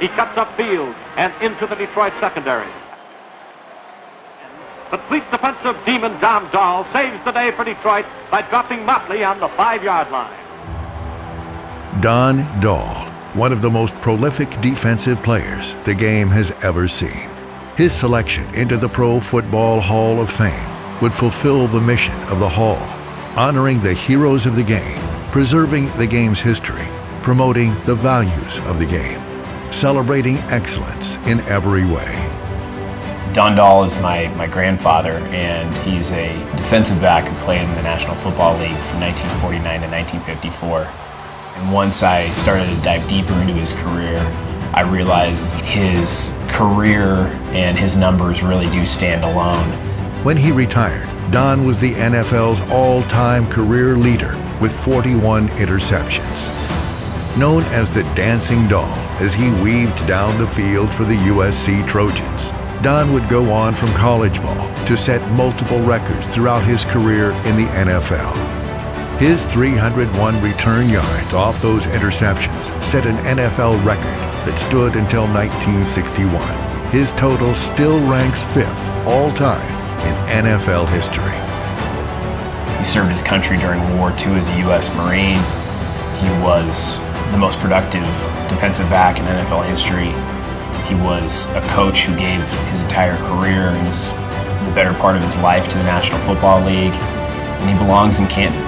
He cuts upfield and into the Detroit secondary. The fleet defensive demon Don Dahl saves the day for Detroit by dropping Motley on the 5-yard line. Don Dahl, one of the most prolific defensive players the game has ever seen. His selection into the Pro Football Hall of Fame would fulfill the mission of the Hall, honoring the heroes of the game, preserving the game's history, promoting the values of the game, celebrating excellence in every way. Don Dahl is my grandfather, and he's a defensive back who played in the National Football League from 1949 to 1954. And once I started to dive deeper into his career, I realized his career and his numbers really do stand alone. When he retired, Don was the NFL's all-time career leader with 41 interceptions. Known as the Dancing Dahl as he weaved down the field for the USC Trojans, Don would go on from college ball to set multiple records throughout his career in the NFL. His 301 return yards off those interceptions set an NFL record that stood until 1961. His total still ranks 5th all-time in NFL history. He served his country during World War II as a U.S. Marine. He was the most productive defensive back in NFL history. He was a coach who gave his entire career and the better part of his life to the National Football League, and he belongs in Canton.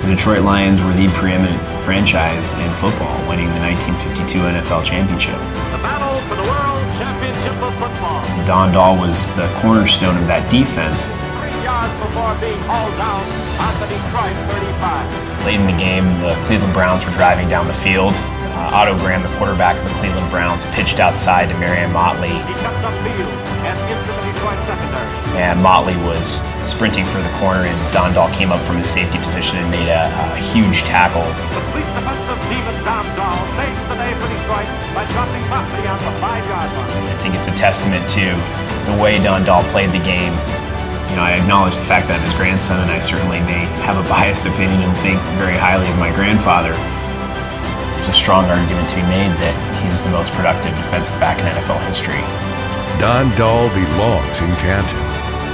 The Detroit Lions were the preeminent franchise in football, winning the 1952 NFL Championship. The battle for the World Championship of Football. Don Dahl was the cornerstone of that defense. 3 yards before being hauled down on the Detroit 35. Late in the game, the Cleveland Browns were driving down the field. Otto Graham, the quarterback of the Cleveland Browns, pitched outside to Marion Motley. He cuts upfield and into the Detroit secondary. And Motley was sprinting for the corner, and Don Dahl came up from his safety position and made a huge tackle. The fleet defensive demon Don Dahl saves the day for Detroit by dropping Motley on the 5-yard line. I think it's a testament to the way Don Dahl played the game. You know, I acknowledge the fact that I'm his grandson, and I certainly may have a biased opinion and think very highly of my grandfather. There's a strong argument to be made that he's the most productive defensive back in NFL history. Don Dahl belongs in Canton.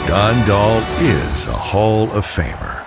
Don Dahl is a Hall of Famer.